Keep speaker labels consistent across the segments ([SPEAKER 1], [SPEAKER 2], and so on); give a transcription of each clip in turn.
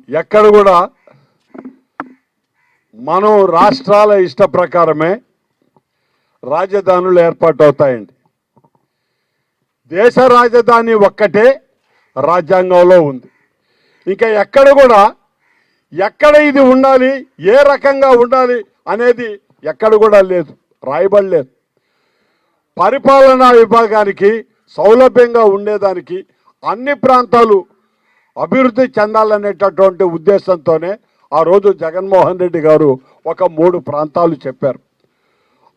[SPEAKER 1] ఎక్కడ కూడా మనం రాష్ట్రాల ఇష్ట ప్రకారమే రాజధానులు ఏర్పాటు అవుతాయండి. దేశ రాజధాని ఒక్కటే రాజ్యాంగంలో ఉంది. ఇంకా ఎక్కడ కూడా ఎక్కడ ఇది ఉండాలి, ఏ రకంగా ఉండాలి అనేది ఎక్కడ కూడా లేదు, రాయబడలేదు. పరిపాలనా విభాగానికి సౌలభ్యంగా ఉండేదానికి అన్ని ప్రాంతాలు అభివృద్ధి చెందాలనేటటువంటి ఉద్దేశంతోనే ఆ రోజు జగన్మోహన్ రెడ్డి గారు ఒక 3 ప్రాంతాలు చెప్పారు.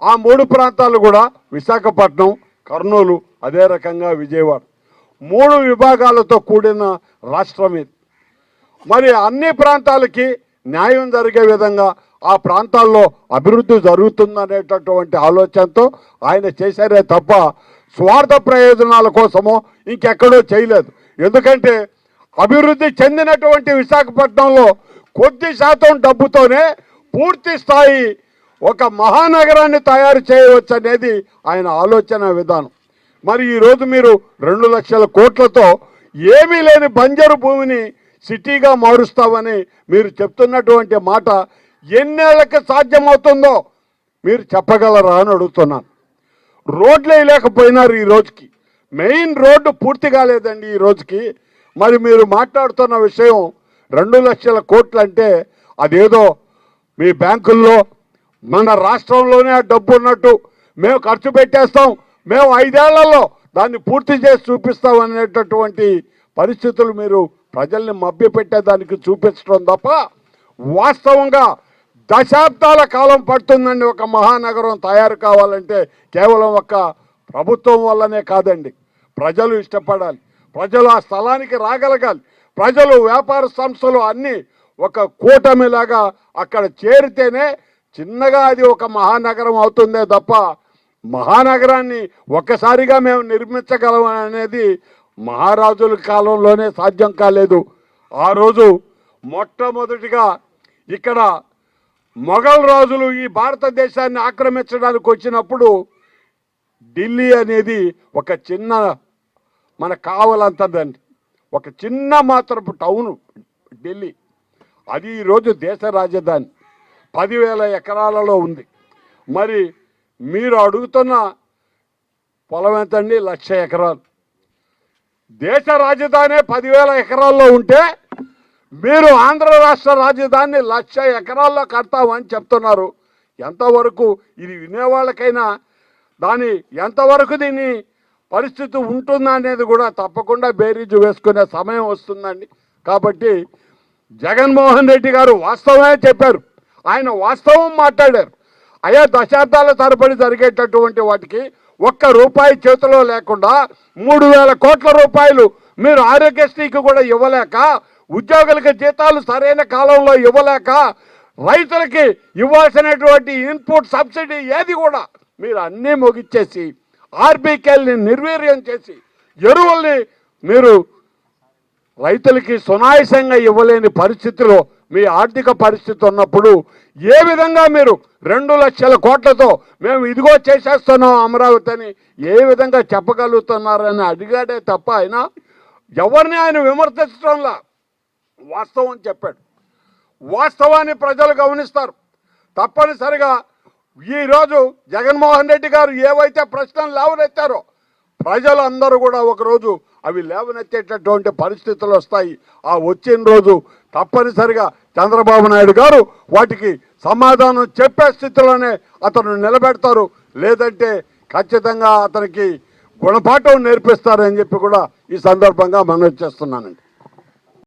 [SPEAKER 1] ఆ 3 ప్రాంతాలు కూడా విశాఖపట్నం, కర్నూలు, అదే రకంగా విజయవాడ, 3 విభాగాలతో కూడిన రాష్ట్రం ఇది. మరి అన్ని ప్రాంతాలకి న్యాయం జరిగే విధంగా ఆ ప్రాంతాల్లో అభివృద్ధి జరుగుతుందనేటటువంటి ఆలోచనతో ఆయన చేశారే తప్ప స్వార్థ ప్రయోజనాల కోసమో ఇంకెక్కడో చేయలేదు. ఎందుకంటే అభివృద్ధి చెందినటువంటి విశాఖపట్నంలో కొద్ది శాతం డబ్బుతోనే పూర్తి స్థాయి ఒక మహానగరాన్ని తయారు చేయవచ్చు అనేది ఆయన ఆలోచన విధానం. మరి ఈరోజు మీరు 2 లక్షల కోట్లతో ఏమీ లేని బంజరు భూమిని సిటీగా మారుస్తామని మీరు చెప్తున్నటువంటి మాట ఎన్నేళ్లకు సాధ్యమవుతుందో మీరు చెప్పగలరా అని అడుగుతున్నాను. రోడ్లు వేయలేకపోయినారు ఈ రోజుకి, మెయిన్ రోడ్డు పూర్తి కాలేదండి ఈ రోజుకి. మరి మీరు మాట్లాడుతున్న విషయం 2 లక్షల కోట్లు అంటే అదేదో మీ బ్యాంకుల్లో మన రాష్ట్రంలోనే ఆ డబ్బు ఉన్నట్టు మేము ఖర్చు పెట్టేస్తాం, మేము 5 ఏళ్లలో దాన్ని పూర్తి చేసి చూపిస్తాం అనేటటువంటి పరిస్థితులు మీరు ప్రజల్ని మభ్యపెట్టేదానికి చూపించడం తప్ప వాస్తవంగా దశాబ్దాల కాలం పడుతుందండి ఒక మహానగరం తయారు కావాలంటే. కేవలం ఒక ప్రభుత్వం వల్లనే కాదండి, ప్రజలు ఇష్టపడాలి, ప్రజలు ఆ స్థలానికి రాగలగాలి, ప్రజలు వ్యాపార సంస్థలు అన్నీ ఒక కూటమిలాగా అక్కడ చేరితేనే చిన్నగా అది ఒక మహానగరం అవుతుందే తప్ప మహానగరాన్ని ఒక్కసారిగా మేము నిర్మించగలం అనేది మహారాజుల కాలంలోనే సాధ్యం కాలేదు. ఆ రోజు మొట్టమొదటిగా ఇక్కడ మొఘల్ రాజులు ఈ భారతదేశాన్ని ఆక్రమించడానికి వచ్చినప్పుడు ఢిల్లీ అనేది ఒక చిన్న మన కావలంతదండి, ఒక చిన్న మాత్రపు టౌను ఢిల్లీ. అది ఈరోజు దేశ రాజధాని 10,000 ఎకరాలలో ఉంది. మరి మీరు అడుగుతున్న పొలం ఎంతండి? 1,00,000 ఎకరాలు. దేశ రాజధాని 10,000 ఎకరాల్లో ఉంటే మీరు ఆంధ్ర రాష్ట్ర రాజధాని 1,00,000 ఎకరాల్లో కడతామని చెప్తున్నారు. ఎంతవరకు ఇది వినేవాళ్ళకైనా దాని ఎంతవరకు దీని పరిస్థితి ఉంటుందా అనేది కూడా తప్పకుండా బేరీజు వేసుకునే సమయం వస్తుందండి. కాబట్టి జగన్మోహన్ రెడ్డి గారు వాస్తవమే చెప్పారు, ఆయన వాస్తవం మాట్లాడారు. అయ్యా దశాబ్దాల తరబడి జరిగేటటువంటి వాటికి ₹1 చేతిలో లేకుండా 3,000 కోట్ల రూపాయలు మీరు ఆరోగ్యశ్రీకి కూడా ఇవ్వలేక, ఉద్యోగులకి జీతాలు సరైన కాలంలో ఇవ్వలేక, రైతులకి ఇవ్వాల్సినటువంటి ఇన్పుట్ సబ్సిడీ ఏది కూడా మీరు అన్నీ ముగిచ్చేసి, ఆర్బీకేల్ని నిర్వీర్యం చేసి, ఎరువుల్ని మీరు రైతులకి సునాయాసంగా ఇవ్వలేని పరిస్థితిలో మీ ఆర్థిక పరిస్థితి ఉన్నప్పుడు ఏ విధంగా మీరు 2 లక్షల కోట్లతో మేము ఇదిగో చేసేస్తున్నాం అమరావతి అని ఏ విధంగా చెప్పగలుగుతున్నారని అడిగాడే తప్ప ఎవరిని ఆయన విమర్శించడంలా వాస్తవం చెప్పాడు. వాస్తవాన్ని ప్రజలు గమనిస్తారు. తప్పనిసరిగా ఈరోజు జగన్మోహన్ రెడ్డి గారు ఏవైతే ప్రశ్నలు లేవనెత్తారో ప్రజలందరూ కూడా ఒకరోజు అవి లేవనెత్తేటటువంటి పరిస్థితులు వస్తాయి. ఆ వచ్చిన రోజు తప్పనిసరిగా చంద్రబాబు నాయుడు గారు వాటికి సమాధానం చెప్పే స్థితిలోనే అతను నిలబెడతారు, లేదంటే ఖచ్చితంగా అతనికి గుణపాఠం నేర్పిస్తారని చెప్పి కూడా ఈ సందర్భంగా మనవి చేస్తున్నానండి.